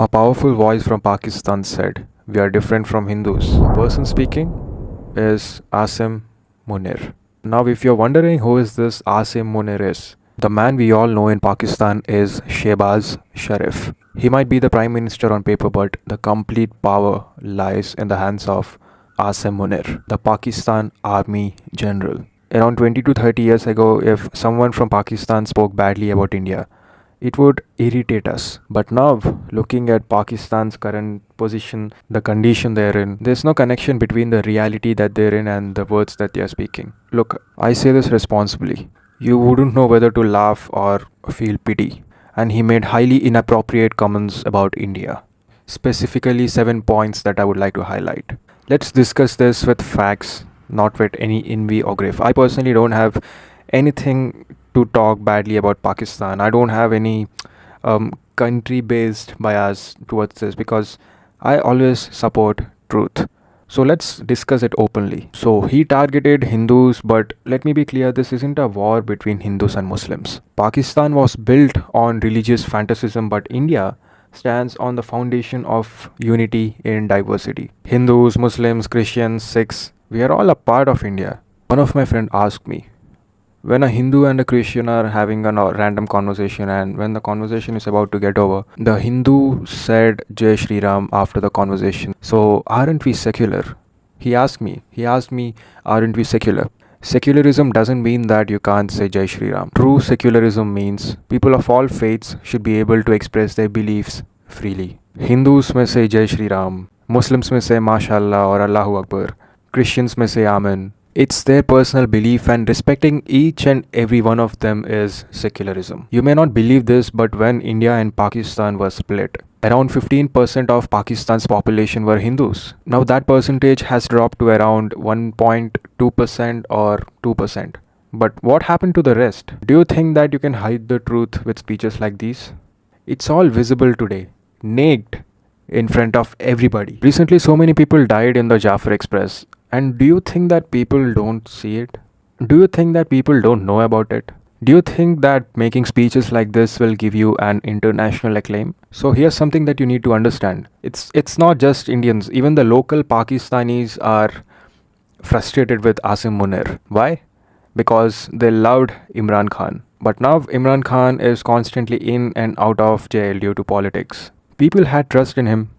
A powerful voice from Pakistan said, "We are different from Hindus." The person speaking is Asimmunir. Now, if you're wondering who is this Asimmunir is, the man we all know in Pakistan is Shehbaz Sharif. He might be the prime minister on paper, but the complete power lies in the hands of Asimmunir, the Pakistan Army General. Around 20 to 30 years ago, if someone from Pakistan spoke badly about India, it would irritate us. But now, looking at Pakistan's current position, the condition they're in, there's no connection between the reality that they're in and the words that they are speaking. Look, I say this responsibly. You wouldn't know whether to laugh or feel pity. And he made highly inappropriate comments about India. Specifically, 7 points that I would like to highlight. Let's discuss this with facts, not with any envy or grief. I personally don't have anything to talk badly about Pakistan. I don't have any country-based bias towards this because I always support truth. So let's discuss it openly. So he targeted Hindus, but let me be clear, this isn't a war between Hindus and Muslims. Pakistan was built on religious fanaticism, but India stands on the foundation of unity in diversity. Hindus, Muslims, Christians, Sikhs, we are all a part of India. One of my friends asked me, when a Hindu and a Christian are having a random conversation and when the conversation is about to get over, the Hindu said Jai Shri Ram after the conversation. So aren't we secular? He asked me, aren't we secular? Secularism doesn't mean that you can't say Jai Shri Ram. True secularism means people of all faiths should be able to express their beliefs freely. Hindus may say Jai Shri Ram, Muslims may say MashaAllah or Allahu Akbar, Christians may say Amen. It's their personal belief, and respecting each and every one of them is secularism. You may not believe this, but when India and Pakistan were split, around 15% of Pakistan's population were Hindus. Now that percentage has dropped to around 1.2% or 2%. But what happened to the rest? Do you think that you can hide the truth with speeches like these? It's all visible today, naked in front of everybody. Recently, so many people died in the Jafar Express. And do you think that people don't see it? Do you think that people don't know about it? Do you think that making speeches like this will give you an international acclaim? So here's something that you need to understand. It's not just Indians. Even the local Pakistanis are frustrated with Asimmunir. Why? Because they loved Imran Khan. But now Imran Khan is constantly in and out of jail due to politics. People had trust in him,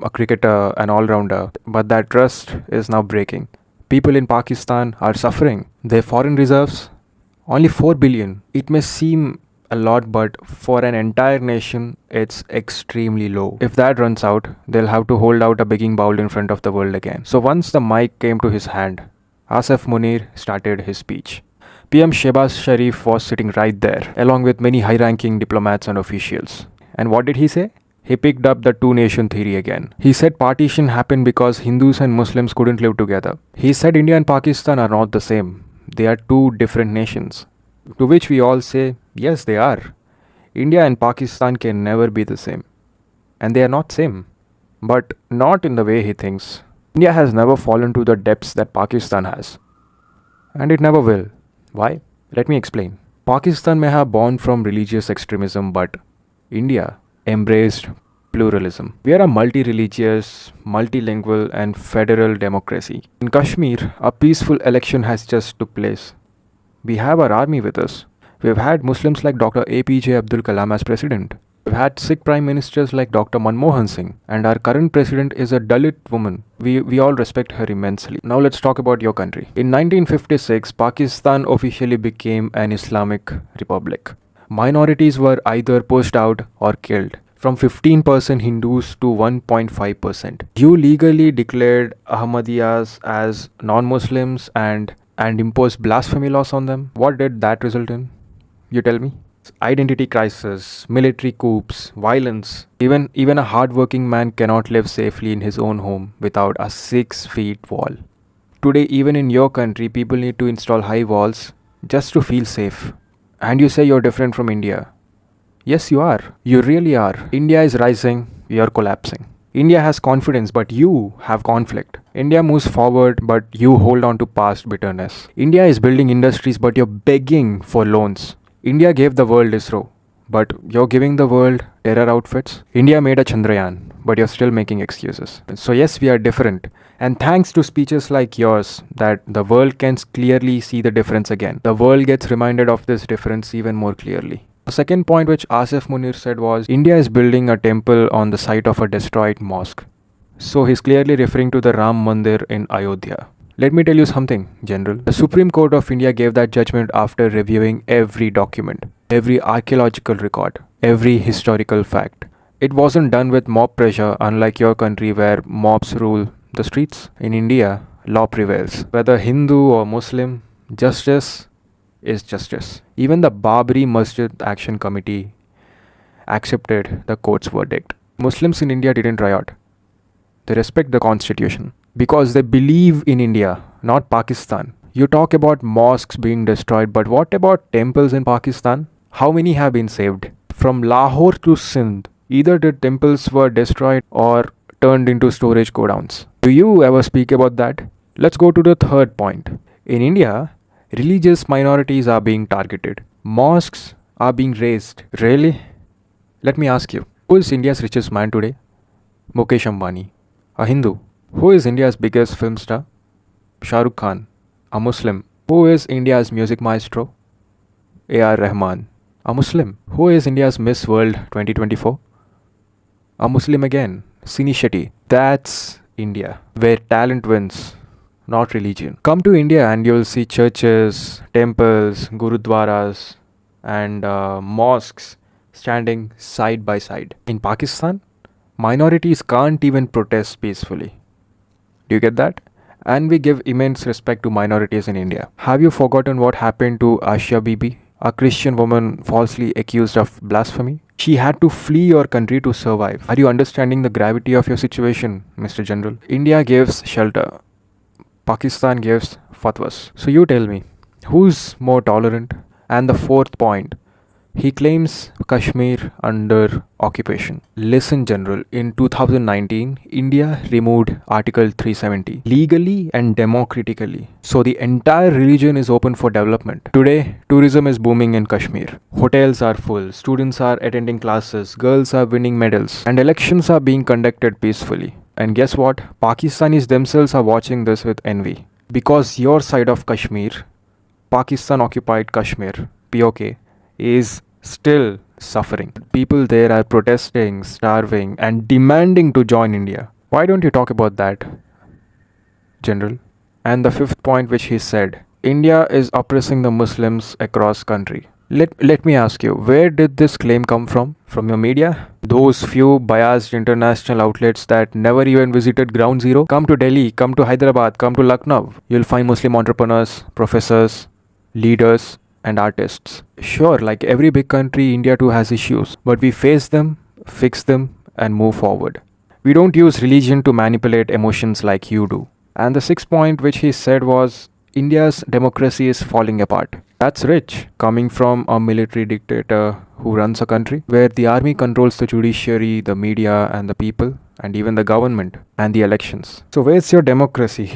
a cricketer, an all-rounder, but that trust is now breaking. People in Pakistan are suffering. Their foreign reserves, only 4 billion. It may seem a lot, but for an entire nation, it's extremely low. If that runs out, they'll have to hold out a begging bowl in front of the world again. So once the mic came to his hand, Asif Munir started his speech. PM Shehbaz Sharif was sitting right there, along with many high-ranking diplomats and officials. And what did he say? He picked up the two-nation theory again. He said partition happened because Hindus and Muslims couldn't live together. He said India and Pakistan are not the same. They are two different nations. To which we all say, yes, they are. India and Pakistan can never be the same. And they are not same. But not in the way he thinks. India has never fallen to the depths that Pakistan has. And it never will. Why? Let me explain. Pakistan may have born from religious extremism, but India embraced pluralism. We are a multi-religious, multilingual and federal democracy. In Kashmir, a peaceful election has just took place. We have our army with us. We've had Muslims like Dr. APJ Abdul Kalam as president. We've had Sikh prime ministers like Dr. Manmohan Singh, and our current president is a Dalit woman. We all respect her immensely. Now let's talk about your country. In 1956, Pakistan officially became an Islamic republic. Minorities were either pushed out or killed, from 15% Hindus to 1.5%. You legally declared Ahmadiyas as non-Muslims and imposed blasphemy laws on them. What did that result in? You tell me. Identity crisis, military coups, violence. Even a hard-working man cannot live safely in his own home without a 6-foot wall. Today, even in your country, people need to install high walls just to feel safe. And you say you're different from India. Yes, you are. You really are. India is rising, you're collapsing. India has confidence, but you have conflict. India moves forward, but you hold on to past bitterness. India is building industries, but you're begging for loans. India gave the world ISRO, but you're giving the world terror outfits. India made a Chandrayaan, but you're still making excuses. So yes, we are different. And thanks to speeches like yours, that the world can clearly see the difference again. The world gets reminded of this difference even more clearly. The second point which Asimmunir said was, India is building a temple on the site of a destroyed mosque. So he's clearly referring to the Ram Mandir in Ayodhya. Let me tell you something, General. The Supreme Court of India gave that judgment after reviewing every document, every archaeological record, every historical fact. It wasn't done with mob pressure, unlike your country where mobs rule the streets. In India, law prevails. Whether Hindu or Muslim, justice is justice. Even the Babri Masjid Action Committee accepted the court's verdict. Muslims in India didn't riot. They respect the constitution because they believe in India, not Pakistan. You talk about mosques being destroyed, but what about temples in Pakistan? How many have been saved? From Lahore to Sindh, either the temples were destroyed or turned into storage godowns. Do you ever speak about that? Let's go to the third point. In India, religious minorities are being targeted. Mosques are being razed. Really? Let me ask you, who is India's richest man today? Mukesh Ambani, a Hindu. Who is India's biggest film star? Shah Rukh Khan, a Muslim. Who is India's music maestro? A.R. Rahman, a Muslim. Who is India's Miss World 2024? A Muslim again, Sini Shetty. That's India, where talent wins, not religion. Come to India and you'll see churches, temples, gurudwaras, and mosques standing side by side. In Pakistan, minorities can't even protest peacefully. Do you get that? And we give immense respect to minorities in India. Have you forgotten what happened to Asha Bibi, a Christian woman falsely accused of blasphemy? She had to flee your country to survive. Are you understanding the gravity of your situation, Mr. General? India gives shelter. Pakistan gives fatwas. So you tell me, who's more tolerant? And the fourth point, he claims Kashmir under occupation. Listen, General, in 2019, India removed Article 370 legally and democratically. So the entire region is open for development. Today, tourism is booming in Kashmir. Hotels are full, students are attending classes, girls are winning medals, and elections are being conducted peacefully. And guess what? Pakistanis themselves are watching this with envy. Because your side of Kashmir, Pakistan occupied Kashmir, POK, is still suffering. People there are protesting, starving, and demanding to join India. Why don't you talk about that, General? And the fifth point which he said, India is oppressing the Muslims across country. Let me ask you, where did this claim come from? From your media? Those few biased international outlets that never even visited ground zero? Come to Delhi, come to Hyderabad, come to Lucknow. You'll find Muslim entrepreneurs, professors, leaders, and artists. Sure, like every big country, India too has issues, but we face them, fix them, and move forward. We don't use religion to manipulate emotions like you do. And the sixth point which he said was, India's democracy is falling apart. That's rich, coming from a military dictator who runs a country where the army controls the judiciary, the media, and the people, and even the government and the elections. So where's your democracy,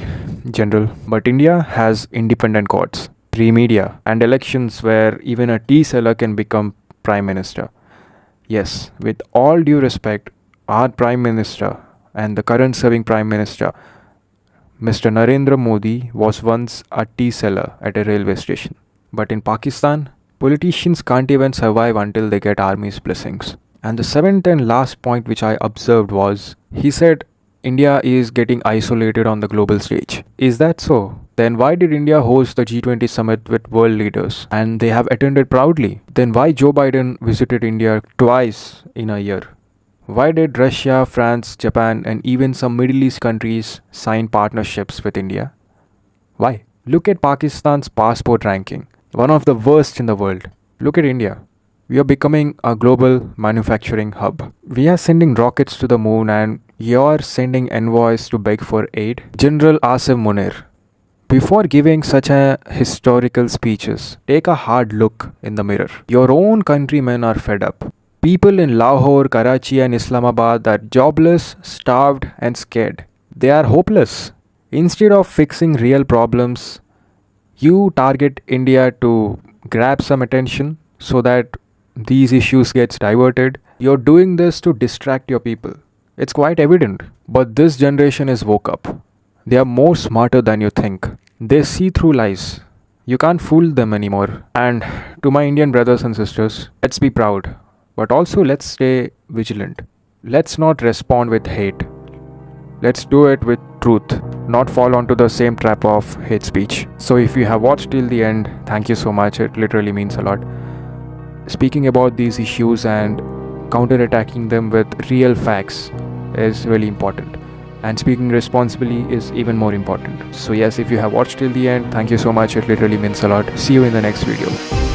General? But India has independent courts, free media, and elections where even a tea seller can become prime minister. Yes, with all due respect, our prime minister and the current serving prime minister, Mr. Narendra Modi, was once a tea seller at a railway station. But in Pakistan, politicians can't even survive until they get army's blessings. And the seventh and last point which I observed was, he said India is getting isolated on the global stage. Is that so? Then why did India host the G20 summit with world leaders? And they have attended proudly. Then why Joe Biden visited India twice in a year? Why did Russia, France, Japan, and even some Middle East countries sign partnerships with India? Why? Look at Pakistan's passport ranking, one of the worst in the world. Look at India. We are becoming a global manufacturing hub. We are sending rockets to the moon and you're sending envoys to beg for aid. General Asimmunir, before giving such a historical speeches, take a hard look in the mirror. Your own countrymen are fed up. People in Lahore, Karachi and Islamabad are jobless, starved and scared. They are hopeless. Instead of fixing real problems, you target India to grab some attention so that these issues gets diverted, you're doing this to distract your people. It's quite evident. But this generation is woke up. They are more smarter than you think. They see through lies. You can't fool them anymore. And to my Indian brothers and sisters, let's be proud. But also let's stay vigilant. Let's not respond with hate. Let's do it with truth, not fall onto the same trap of hate speech. So if you have watched till the end, thank you so much. It literally means a lot. Speaking about these issues and counterattacking them with real facts is really important. And speaking responsibly is even more important. So yes, if you have watched till the end, thank you so much. It literally means a lot. See you in the next video.